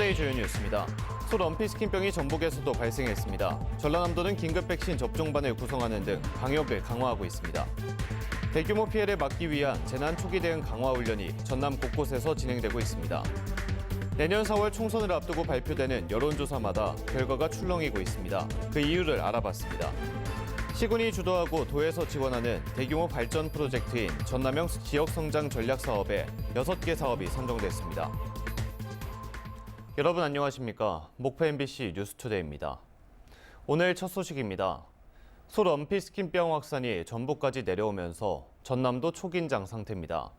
뉴스투데이 주요 뉴스입니다. 소 럼피스킨병이 전북에서도 발생했습니다. 전라남도는 긴급 백신 접종반을 구성하는 등 방역을 강화하고 있습니다. 대규모 피해를 막기 위한 재난 초기 대응 강화 훈련이 전남 곳곳에서 진행되고 있습니다. 내년 4월 총선을 앞두고 발표되는 여론조사마다 결과가 출렁이고 있습니다. 그 이유를 알아봤습니다. 시군이 주도하고 도에서 지원하는 대규모 발전 프로젝트인 전남형 지역성장 전략 사업에 6개 사업이 선정됐습니다. 여러분 안녕하십니까? 목포 MBC 뉴스투데이입니다. 오늘 첫 소식입니다. 소 럼피스킨병 확산이 전북까지 내려오면서 전남도 초긴장 상태입니다.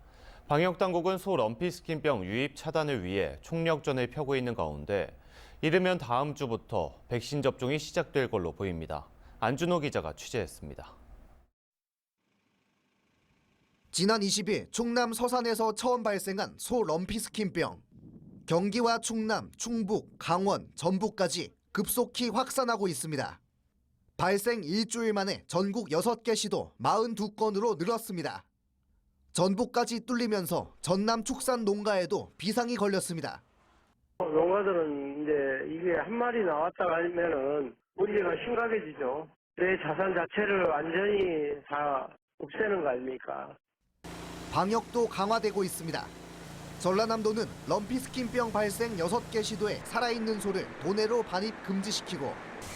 방역당국은 소 럼피스킨병 유입 차단을 위해 총력전을 펴고 있는 가운데 이르면 다음 주부터 백신 접종이 시작될 걸로 보입니다. 안준호 기자가 취재했습니다. 지난 20일 충남 서산에서 처음 발생한 소 럼피스킨병. 경기와 충남, 충북, 강원, 전북까지 급속히 확산하고 있습니다. 발생 일주일 만에 전국 6개 시도 42건으로 늘었습니다. 전북까지 뚫리면서 전남 축산 농가에도 비상이 걸렸습니다. 농가들은 이제 이게 한 마리 나왔다가 하면은 문제가 심각해지죠. 내 자산 자체를 완전히 다 없애는 거 아닙니까? 방역도 강화되고 있습니다. 전라남도는 럼피스킨병 발생 6개 시도에 살아있는 소를 도내로 반입 금지시키고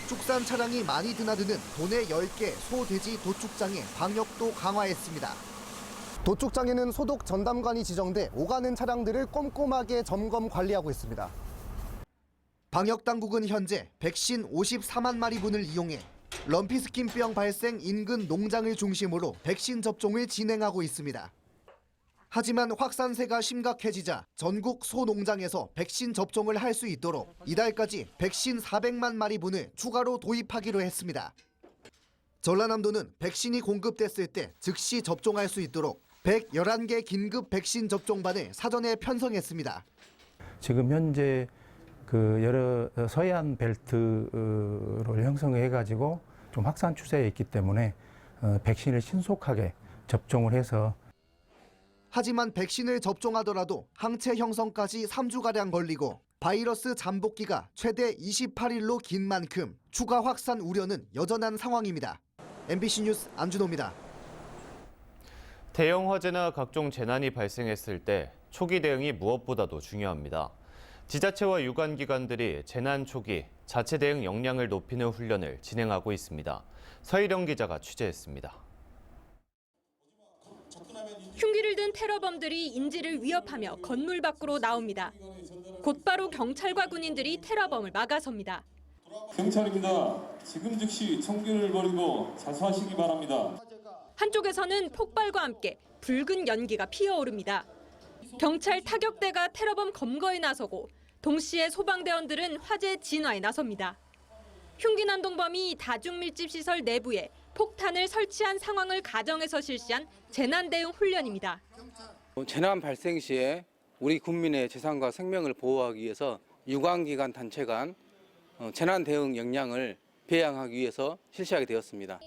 축산 차량이 많이 드나드는 도내 10개 소, 돼지 도축장의 방역도 강화했습니다. 도축장에는 소독 전담관이 지정돼 오가는 차량들을 꼼꼼하게 점검 관리하고 있습니다. 방역당국은 현재 백신 54만 마리분을 이용해 럼피스킨병 발생 인근 농장을 중심으로 백신 접종을 진행하고 있습니다. 하지만 확산세가 심각해지자 전국 소농장에서 백신 접종을 할 수 있도록 이달까지 백신 400만 마리분을 추가로 도입하기로 했습니다. 전라남도는 백신이 공급됐을 때 즉시 접종할 수 있도록 111개 긴급 백신 접종반을 사전에 편성했습니다. 지금 현재 여러 서해안 벨트를 형성해가지고 좀 확산 추세에 있기 때문에 백신을 신속하게 접종을 해서 하지만 백신을 접종하더라도 항체 형성까지 3주가량 걸리고 바이러스 잠복기가 최대 28일로 긴 만큼 추가 확산 우려는 여전한 상황입니다. MBC 뉴스 안준호입니다. 대형 화재나 각종 재난이 발생했을 때 초기 대응이 무엇보다도 중요합니다. 지자체와 유관기관들이 재난 초기 자체 대응 역량을 높이는 훈련을 진행하고 있습니다. 서희령 기자가 취재했습니다. 흉기를 든 테러범들이 인지를 위협하며 건물 밖으로 나옵니다. 곧바로 경찰과 군인들이 테러범을 막아섭니다. 경찰입니다. 지금 즉시 총기를 버리고 자수하시기 바랍니다. 한쪽에서는 폭발과 함께 붉은 연기가 피어오릅니다. 경찰 타격대가 테러범 검거에 나서고 동시에 소방대원들은 화재 진화에 나섭니다. 흉기 난동범이 다중밀집시설 내부에 폭탄을 설치한 상황을 가정해서 실시한 재난 대응 훈련입니다. 재난 발생 시에 우리 국민의 재산과 생명을 보호하기 위해서 유관기관 단체 간 재난 대응 역량을 배양하기 위해서 실시하게 되었습니다.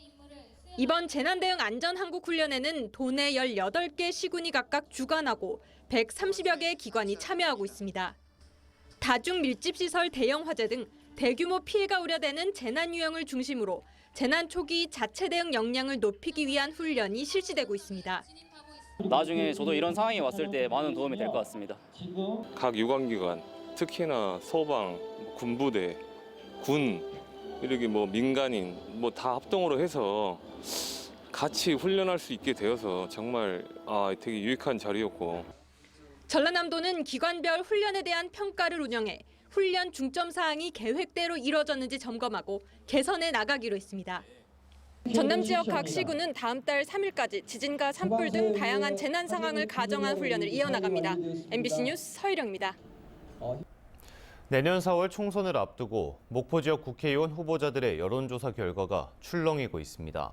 이번 재난 대응 안전 항국 훈련에는 도내 18개 시군이 각각 주관하고 130여 개의 기관이 참여하고 있습니다. 다중 밀집시설 대형 화재 등 대규모 피해가 우려되는 재난 유형을 중심으로 재난 초기 자체 대응 역량을 높이기 위한 훈련이 실시되고 있습니다. 나중에 저도 이런 상황이 왔을 때 많은 도움이 될 것 같습니다. 각 유관기관, 특히나 소방, 군부대, 군, 이렇게 민간인 다 합동으로 해서 같이 훈련할 수 있게 되어서 정말 되게 유익한 자리였고. 전라남도는 기관별 훈련에 대한 평가를 운영해 훈련 중점 사항이 계획대로 이뤄졌는지 점검하고 개선해 나가기로 했습니다. 전남 지역 각 시군은 다음 달 3일까지 지진과 산불 등 다양한 재난 상황을 가정한 훈련을 이어나갑니다. MBC 뉴스 서희령입니다. 내년 4월 총선을 앞두고 목포 지역 국회의원 후보자들의 여론조사 결과가 출렁이고 있습니다.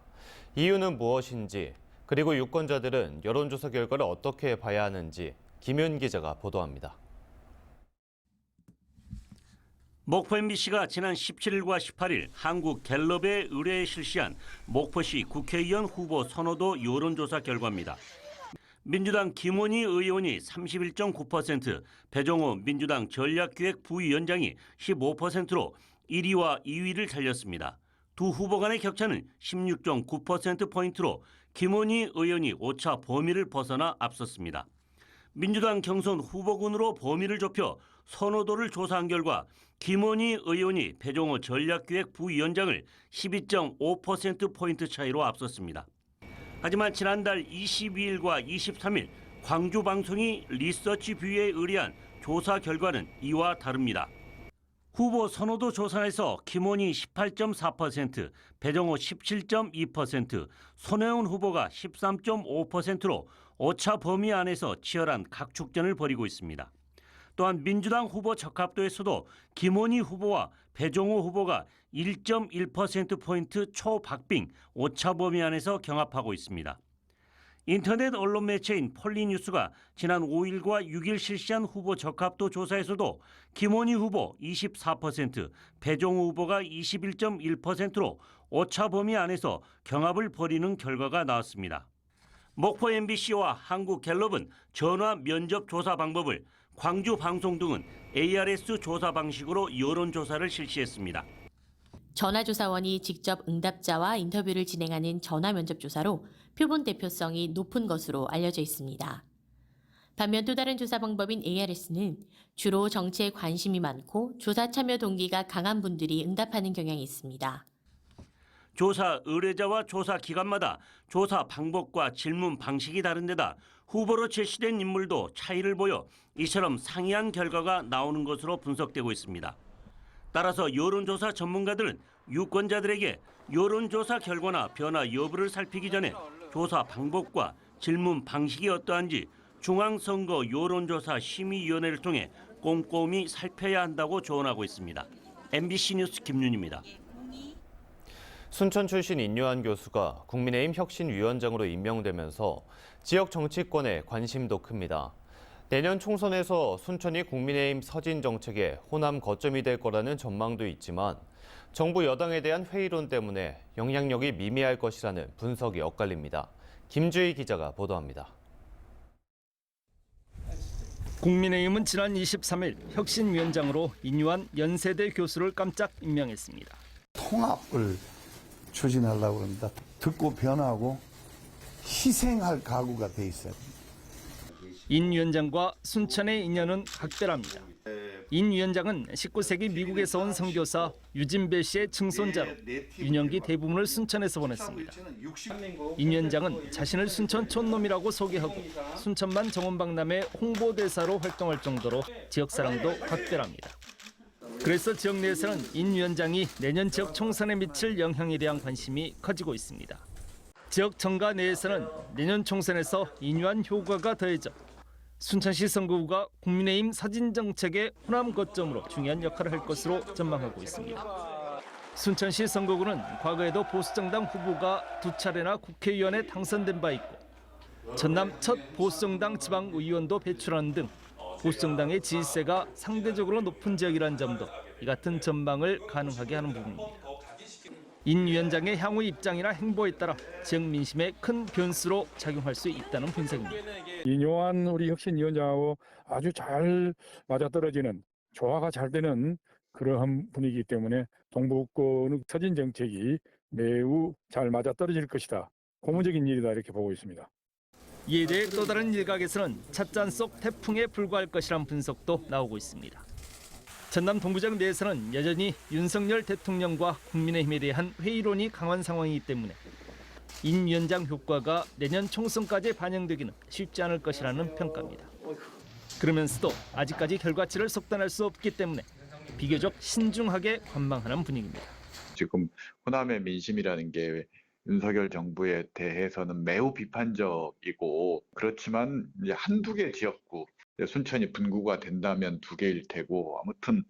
이유는 무엇인지, 그리고 유권자들은 여론조사 결과를 어떻게 봐야 하는지 김윤 기자가 보도합니다. 목포 MBC가 지난 17일과 18일 한국갤럽에 의뢰해 실시한 목포시 국회의원 후보 선호도 여론조사 결과입니다. 민주당 김원희 의원이 31.9%, 배종우 민주당 전략기획 부위원장이 15%로 1위와 2위를 달렸습니다. 두 후보 간의 격차는 16.9%포인트로 김원희 의원이 오차 범위를 벗어나 앞섰습니다. 민주당 경선 후보군으로 범위를 좁혀 선호도를 조사한 결과 김원희 의원이 배종우 전략기획 부위원장을 12.5%포인트 차이로 앞섰습니다. 하지만 지난달 22일과 23일 광주방송이 리서치뷰에 의뢰한 조사 결과는 이와 다릅니다. 후보 선호도 조사에서 김원희 18.4%, 배종우 17.2%, 손혜원 후보가 13.5%로 오차 범위 안에서 치열한 각축전을 벌이고 있습니다. 또한 민주당 후보 적합도에서도 김원희 후보와 배종우 후보가 1.1%포인트 초박빙 오차 범위 안에서 경합하고 있습니다. 인터넷 언론 매체인 폴리뉴스가 지난 5일과 6일 실시한 후보 적합도 조사에서도 김원희 후보 24%, 배종우 후보가 21.1%로 오차 범위 안에서 경합을 벌이는 결과가 나왔습니다. 목포 MBC와 한국갤럽은 전화 면접 조사 방법을, 광주 방송 등은 ARS 조사 방식으로 여론조사를 실시했습니다. 전화조사원이 직접 응답자와 인터뷰를 진행하는 전화 면접 조사로 표본 대표성이 높은 것으로 알려져 있습니다. 반면 또 다른 조사 방법인 ARS는 주로 정치에 관심이 많고 조사 참여 동기가 강한 분들이 응답하는 경향이 있습니다. 조사 의뢰자와 조사 기관마다 조사 방법과 질문 방식이 다른 데다 후보로 제시된 인물도 차이를 보여 이처럼 상이한 결과가 나오는 것으로 분석되고 있습니다. 따라서 여론조사 전문가들은 유권자들에게 여론조사 결과나 변화 여부를 살피기 전에 조사 방법과 질문 방식이 어떠한지 중앙선거 여론조사 심의위원회를 통해 꼼꼼히 살펴야 한다고 조언하고 있습니다. MBC 뉴스 김윤입니다. 순천 출신 인류한 교수가 국민의힘 혁신위원장으로 임명되면서 지역 정치권에 관심도 큽니다. 내년 총선에서 순천이 국민의힘 서진 정책의 호남 거점이 될 거라는 전망도 있지만 정부 여당에 대한 회의론 때문에 영향력이 미미할 것이라는 분석이 엇갈립니다. 김주희 기자가 보도합니다. 국민의힘은 지난 23일 혁신위원장으로 인유한 연세대 교수를 깜짝 임명했습니다. 통합을 추진하려고 합니다. 듣고 변하고 희생할 각오가 돼 있어요. 인 위원장과 순천의 인연은 각별합니다. 인 위원장은 19세기 미국에서 온 선교사 유진배 씨의 증손자로 유년기 대부분을 순천에서 보냈습니다. 인 위원장은 자신을 순천 촌놈이라고 소개하고 순천만 정원박람회 홍보대사로 활동할 정도로 지역사랑도 각별합니다. 그래서 지역 내에서는 인 위원장이 내년 지역 총선에 미칠 영향에 대한 관심이 커지고 있습니다. 지역 정가 내에서는 내년 총선에서 인유한 효과가 더해져 순천시 선거구가 국민의힘 서진 정책의 호남 거점으로 중요한 역할을 할 것으로 전망하고 있습니다. 순천시 선거구는 과거에도 보수정당 후보가 2차례나 국회의원에 당선된 바 있고 전남 첫 보수정당 지방의원도 배출하는 등 보수정당의 지지세가 상대적으로 높은 지역이란 점도 이 같은 전망을 가능하게 하는 부분입니다. 인 위원장의 향후 입장이나 행보에 따라 지역 민심에 큰 변수로 작용할 수 있다는 분석입니다. 인요한 우리 혁신위원장하고 아주 잘 맞아떨어지는 조화가 잘 되는 그러한 분위기이기 때문에 동북권 서진 정책이 매우 잘 맞아떨어질 것이다. 고무적인 일이다 이렇게 보고 있습니다. 이에 대해 또 다른 일각에서는 찻잔 속 태풍에 불과할 것이란 분석도 나오고 있습니다. 전남 동부지역 내에서는 여전히 윤석열 대통령과 국민의힘에 대한 회의론이 강한 상황이기 때문에 인 위원장 효과가 내년 총선까지 반영되기는 쉽지 않을 것이라는 평가입니다. 그러면서도 아직까지 결과치를 속단할 수 없기 때문에 비교적 신중하게 관망하는 분위기입니다. 지금 호남의 민심이라는 게 윤석열 정부에 대해서는 매우 비판적이고 그렇지만 이제 한두 개 지역구, 순천이 분구가 된다면 2개일 테고 아무튼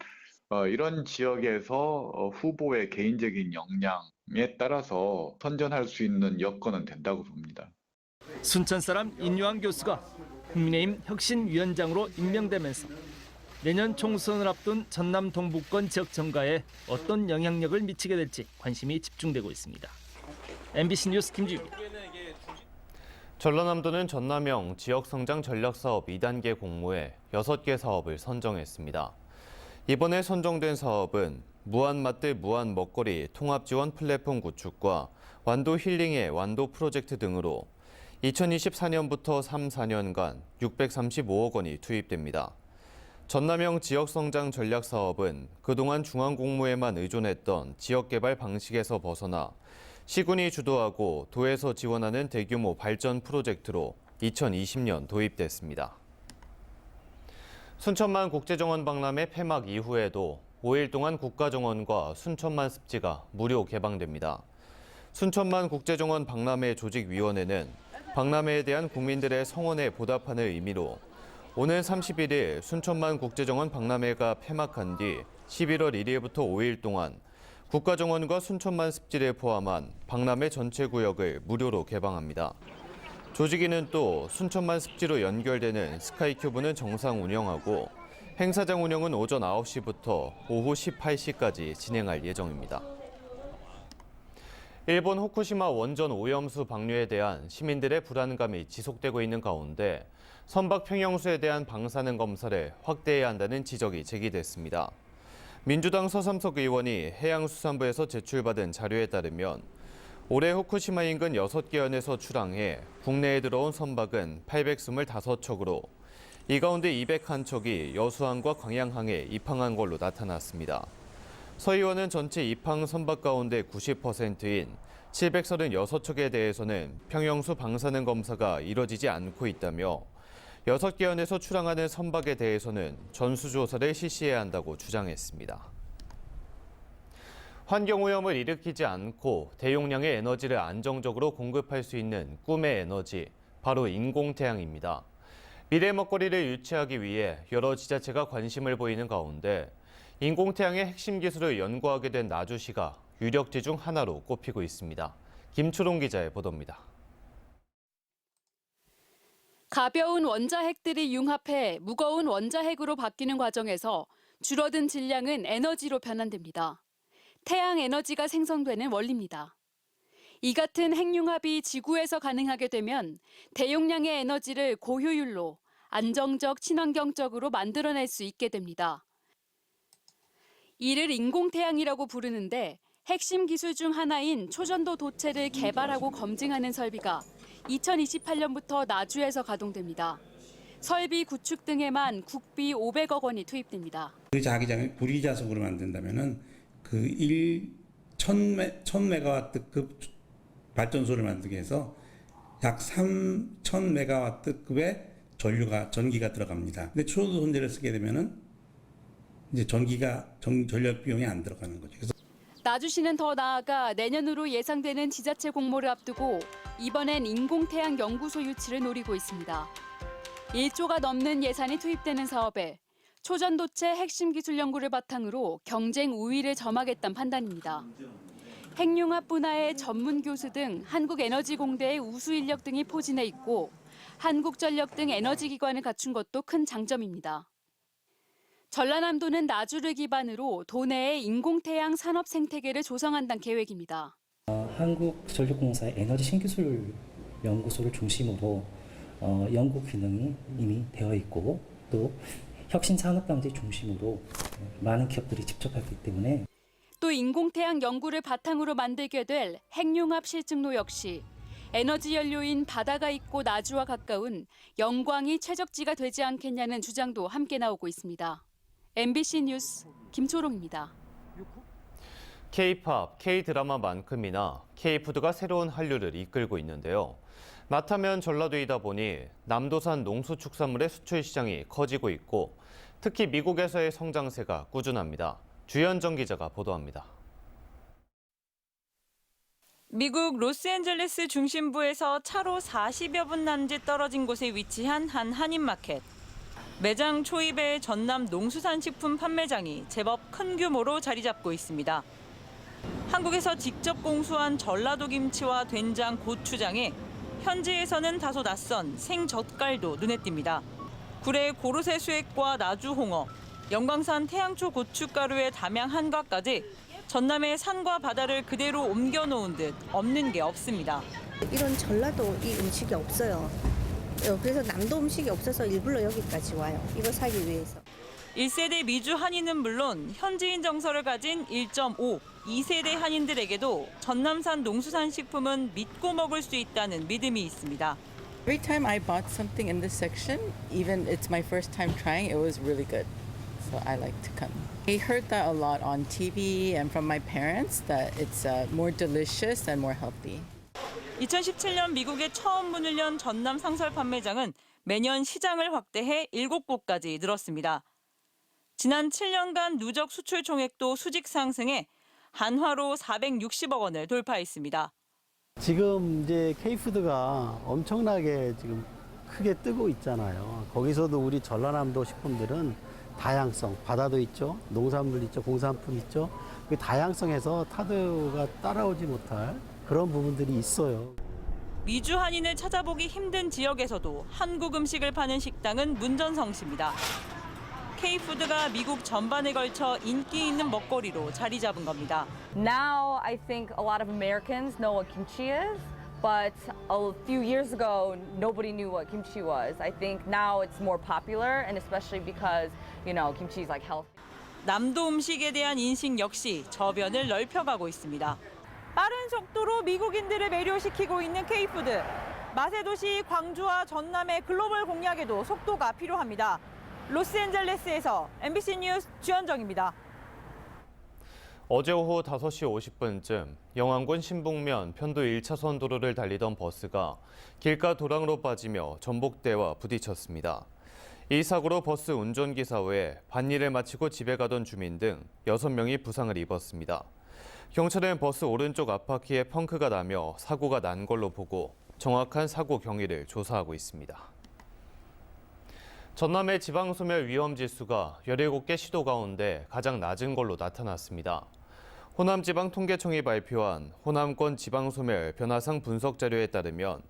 이런 지역에서 후보의 개인적인 역량에 따라서 선전할 수 있는 여건은 된다고 봅니다. 순천 사람 인유한 교수가 국민의힘 혁신위원장으로 임명되면서 내년 총선을 앞둔 전남 동부권 지역 정가에 어떤 영향력을 미치게 될지 관심이 집중되고 있습니다. MBC 뉴스 김주희입니다. 전라남도는 전남형 지역성장 전략사업 2단계 공모에 6개 사업을 선정했습니다. 이번에 선정된 사업은 무한마트 무한먹거리 통합지원 플랫폼 구축과 완도 힐링의 완도 프로젝트 등으로 2024년부터 3, 4년간 635억 원이 투입됩니다. 전남형 지역성장 전략사업은 그동안 중앙공무에만 의존했던 지역개발 방식에서 벗어나 시군이 주도하고 도에서 지원하는 대규모 발전 프로젝트로 2020년 도입됐습니다. 순천만 국제정원 박람회 폐막 이후에도 5일 동안 국가정원과 순천만 습지가 무료 개방됩니다. 순천만 국제정원 박람회 조직위원회는 박람회에 대한 국민들의 성원에 보답하는 의미로 오는 31일 순천만 국제정원 박람회가 폐막한 뒤 11월 1일부터 5일 동안 국가정원과 순천만 습지를 포함한 박람회 전체 구역을 무료로 개방합니다. 조직위는 또 순천만 습지로 연결되는 스카이큐브는 정상 운영하고 행사장 운영은 오전 9시부터 오후 18시까지 진행할 예정입니다. 일본 후쿠시마 원전 오염수 방류에 대한 시민들의 불안감이 지속되고 있는 가운데 선박 평형수에 대한 방사능 검사를 확대해야 한다는 지적이 제기됐습니다. 민주당 서삼석 의원이 해양수산부에서 제출받은 자료에 따르면 올해 후쿠시마 인근 6개 연에서 출항해 국내에 들어온 선박은 825척으로 이 가운데 201척이 여수항과 광양항에 입항한 걸로 나타났습니다. 서 의원은 전체 입항 선박 가운데 90%인 736척에 대해서는 평형수 방사능 검사가 이뤄지지 않고 있다며 6개 연에서 출항하는 선박에 대해서는 전수조사를 실시해야 한다고 주장했습니다. 환경오염을 일으키지 않고 대용량의 에너지를 안정적으로 공급할 수 있는 꿈의 에너지, 바로 인공태양입니다. 미래 먹거리를 유치하기 위해 여러 지자체가 관심을 보이는 가운데 인공태양의 핵심 기술을 연구하게 된 나주시가 유력지 중 하나로 꼽히고 있습니다. 김초롱 기자의 보도입니다. 가벼운 원자핵들이 융합해 무거운 원자핵으로 바뀌는 과정에서 줄어든 질량은 에너지로 변환됩니다. 태양 에너지가 생성되는 원리입니다. 이 같은 핵융합이 지구에서 가능하게 되면 대용량의 에너지를 고효율로 안정적, 친환경적으로 만들어낼 수 있게 됩니다. 이를 인공태양이라고 부르는데 핵심 기술 중 하나인 초전도 도체를 개발하고 검증하는 설비가 2028년부터 나주에서 가동됩니다. 설비 구축 등에만 국비 500억 원이 투입됩니다. 그 자기장을 구리자석으로 만든다면은 그 1000메가와트급 발전소를 만들기 위해서 약 3000메가와트급의 전기가 들어갑니다. 근데 초전도 손재를 쓰게 되면은 이제 전력 비용이 안 들어가는 거죠. 그래서 나주시는 더 나아가 내년으로 예상되는 지자체 공모를 앞두고 이번엔 인공태양 연구소 유치를 노리고 있습니다. 1조가 넘는 예산이 투입되는 사업에 초전도체 핵심 기술 연구를 바탕으로 경쟁 우위를 점하겠다는 판단입니다. 핵융합 분야의 전문 교수 등 한국에너지공대의 우수 인력 등이 포진해 있고 한국전력 등 에너지 기관을 갖춘 것도 큰 장점입니다. 전라남도는 나주를 기반으로 도내의 인공태양 산업 생태계를 조성한다는 계획입니다. 한국전력공사의 에너지 신기술 연구소를 중심으로 연구 기능이 이미 되어 있고 또 혁신 산업 단지 중심으로 많은 기업들이 집적하기 때문에 또 인공태양 연구를 바탕으로 만들게 될 핵융합 실증로 역시 에너지 연료인 바다가 있고 나주와 가까운 영광이 최적지가 되지 않겠냐는 주장도 함께 나오고 있습니다. MBC 뉴스 김초롱입니다. K-팝, K-드라마만큼이나 K-푸드가 새로운 한류를 이끌고 있는데요. 낮하면 전라도이다 보니 남도산 농수축산물의 수출 시장이 커지고 있고 특히 미국에서의 성장세가 꾸준합니다. 주현정 기자가 보도합니다. 미국 로스앤젤레스 중심부에서 차로 40여 분 남짓 떨어진 곳에 위치한 한 한인마켓. 매장 초입의 전남 농수산식품 판매장이 제법 큰 규모로 자리 잡고 있습니다. 한국에서 직접 공수한 전라도 김치와 된장, 고추장에 현지에서는 다소 낯선 생젓갈도 눈에 띕니다. 굴의 고르쇠 수액과 나주 홍어, 영광산 태양초 고춧가루의 담양 한과까지 전남의 산과 바다를 그대로 옮겨놓은 듯 없는 게 없습니다. 이런 전라도 이 음식이 없어요. 그래서 남도 음식이 없어서 일부러 여기까지 와요. 이거 사기 위해서. 1세대 미주 한인은 물론 현지인 정서를 가진 1.5, 2세대 한인들에게도 전남산 농수산 식품은 믿고 먹을 수 있다는 믿음이 있습니다. Every time I bought something in this section, even it's my first time trying, it was really good. So I like to come. I heard that a lot on TV and from my parents that it's more delicious and more healthy. 2017년 미국에 처음 문을 연 전남 상설 판매장은 매년 시장을 확대해 7곳까지 늘었습니다. 지난 7년간 누적 수출 총액도 수직 상승해 한화로 460억 원을 돌파했습니다. 지금 이제 K푸드가 엄청나게 지금 크게 뜨고 있잖아요. 거기서도 우리 전라남도 식품들은 다양성, 바다도 있죠, 농산물 있죠, 공산품 있죠. 그 다양성에서 타도가 따라오지 못할 그런 부분들이 있어요. 미주 한인을 찾아보기 힘든 지역에서도 한국 음식을 파는 식당은 문전성시입니다. K푸드가 미국 전반에 걸쳐 인기 있는 먹거리로 자리 잡은 겁니다. Now I think a lot of Americans know what kimchi is, but a few years ago nobody knew what kimchi was. I think now it's more popular, and especially because, kimchi is like healthy. 남도 음식에 대한 인식 역시 저변을 넓혀가고 있습니다. 빠른 속도로 미국인들을 매료시키고 있는 K푸드. 맛의 도시 광주와 전남의 글로벌 공략에도 속도가 필요합니다. 로스앤젤레스에서 MBC 뉴스 주현정입니다. 어제 오후 5시 50분쯤 영안군 신북면 편도 1차선 도로를 달리던 버스가 길가 도랑으로 빠지며 전복대와 부딪혔습니다. 이 사고로 버스 운전기사 외에 밭일을 마치고 집에 가던 주민 등 6명이 부상을 입었습니다. 경찰은 버스 오른쪽 앞바퀴에 펑크가 나며 사고가 난 걸로 보고 정확한 사고 경위를 조사하고 있습니다. 전남의 지방소멸 위험지수가 17개 시도 가운데 가장 낮은 걸로 나타났습니다. 호남지방통계청이 발표한 호남권 지방소멸 변화상 분석 자료에 따르면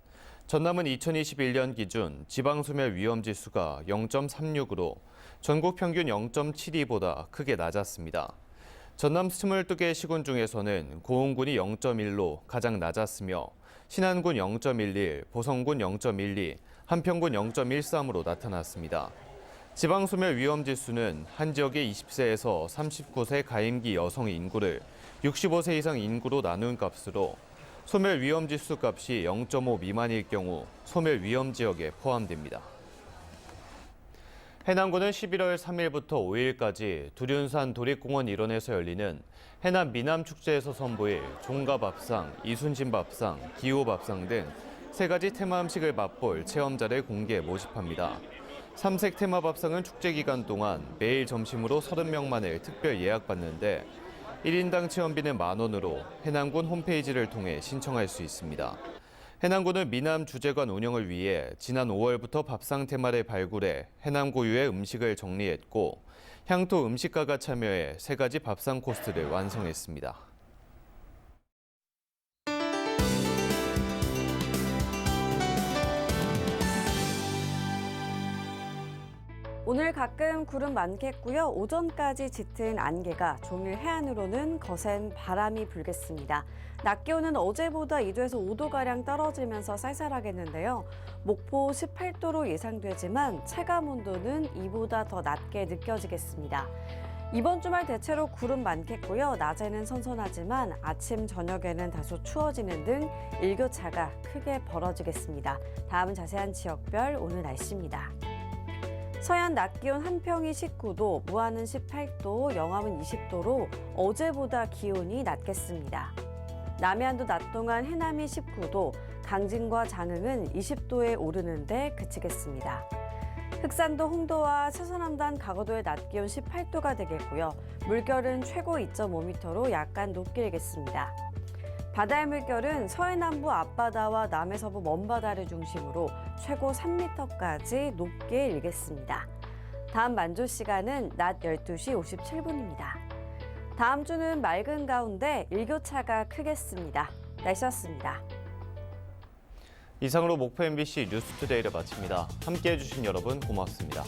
전남은 2021년 기준 지방소멸 위험지수가 0.36으로 전국 평균 0.72보다 크게 낮았습니다. 전남 22개 시군 중에서는 고흥군이 0.1로 가장 낮았으며 신안군 0.11, 보성군 0.12, 한평군 0.13으로 나타났습니다. 지방소멸 위험지수는 한 지역의 20세에서 39세 가임기 여성 인구를 65세 이상 인구로 나눈 값으로 소멸 위험지수 값이 0.5 미만일 경우 소멸 위험 지역에 포함됩니다. 해남군은 11월 3일부터 5일까지 두륜산 도립공원 일원에서 열리는 해남 미남축제에서 선보일 종가밥상, 이순신밥상, 기호밥상 등 3가지 테마 음식을 맛볼 체험자를 공개 모집합니다. 3색 테마 밥상은 축제 기간 동안 매일 점심으로 30명만을 특별 예약받는데 1인당 체험비는 만원으로 해남군 홈페이지를 통해 신청할 수 있습니다. 해남군은 미남주제관 운영을 위해 지난 5월부터 밥상 테마를 발굴해 해남 고유의 음식을 정리했고 향토 음식가가 참여해 3가지 밥상 코스를 완성했습니다. 오늘 가끔 구름 많겠고요. 오전까지 짙은 안개가 종일 해안으로는 거센 바람이 불겠습니다. 낮 기온은 어제보다 2도에서 5도가량 떨어지면서 쌀쌀하겠는데요. 목포 18도로 예상되지만 체감 온도는 이보다 더 낮게 느껴지겠습니다. 이번 주말 대체로 구름 많겠고요. 낮에는 선선하지만 아침, 저녁에는 다소 추워지는 등 일교차가 크게 벌어지겠습니다. 다음은 자세한 지역별 오늘 날씨입니다. 서해안 낮 기온 한평이 19도, 무안은 18도, 영암은 20도로 어제보다 기온이 낮겠습니다. 남해안도 낮 동안 해남이 19도, 강진과 장흥은 20도에 오르는데 그치겠습니다. 흑산도 홍도와 서서남단 가거도의 낮 기온 18도가 되겠고요. 물결은 최고 2.5m로 약간 높게 일겠습니다. 바다의 물결은 서해남부 앞바다와 남해서부 먼바다를 중심으로 최고 3m까지 높게 일겠습니다. 다음 만조 시간은 낮 12시 57분입니다. 다음 주는 맑은 가운데 일교차가 크겠습니다. 날씨였습니다. 이상으로 목포 MBC 뉴스투데이를 마칩니다. 함께해 주신 여러분 고맙습니다.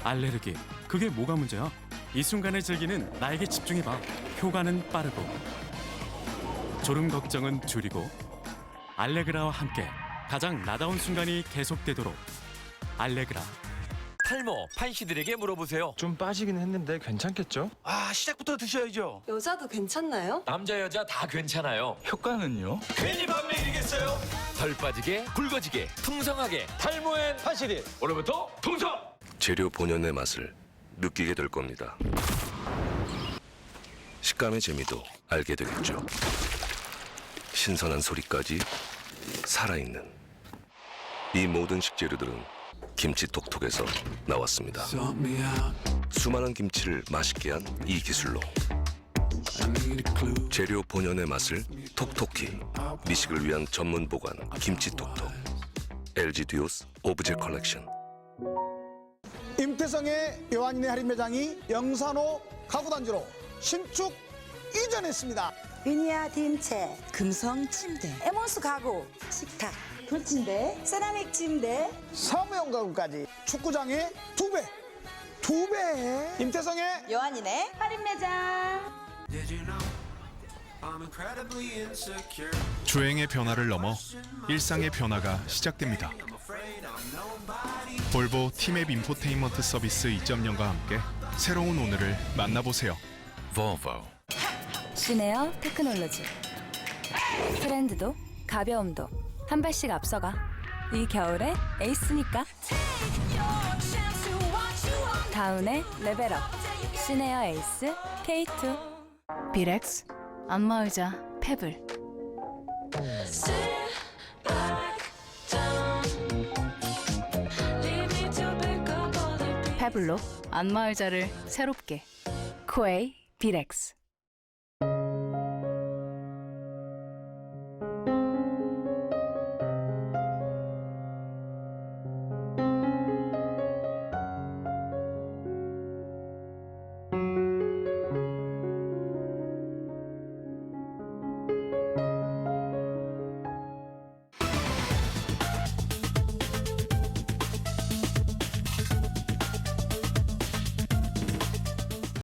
알레르기, 그게 뭐가 문제야? 이 순간을 즐기는 나에게 집중해봐. 효과는 빠르고 졸음 걱정은 줄이고 알레그라와 함께 가장 나다운 순간이 계속되도록 알레그라. 탈모 판시들에게 물어보세요. 좀 빠지긴 했는데 괜찮겠죠? 아, 시작부터 드셔야죠. 여자도 괜찮나요? 남자 여자 다 괜찮아요. 효과는요? 괜히 반맥이겠어요. 덜 빠지게, 굵어지게, 풍성하게 탈모엔 판시들. 오늘부터 통성. 재료 본연의 맛을 느끼게 될 겁니다. 식감의 재미도 알게 되겠죠. 신선한 소리까지 살아있는 이 모든 식재료들은 김치톡톡에서 나왔습니다. 수많은 김치를 맛있게 한 이 기술로 재료 본연의 맛을 톡톡히 미식을 위한 전문 보관 김치톡톡. LG 듀오스 오브제 컬렉션. 임태성의 요한인의 할인 매장이 영산호 가구단지로 신축 이전했습니다. 위니아 딘체, 금성 침대, 에모스 가구, 식탁, 돌침대, 세라믹 침대, 사무용 가구까지 축구장의 2배. 임태성의 요한인의 할인 매장. 주행의 변화를 넘어 일상의 변화가 시작됩니다. 볼보 티맵 인포테인먼트 서비스 2.0과 함께 새로운 오늘을 만나보세요. 볼보. 시네어 테크놀로지. 트렌드도 가벼움도 한 발씩 앞서가. 이 겨울에 에이스니까. 다운의 레벨업. 시네어 에이스 K2. 비렉스, 안마의자, 페블. 페블로 안마의자를 새롭게. 코에이 비렉스.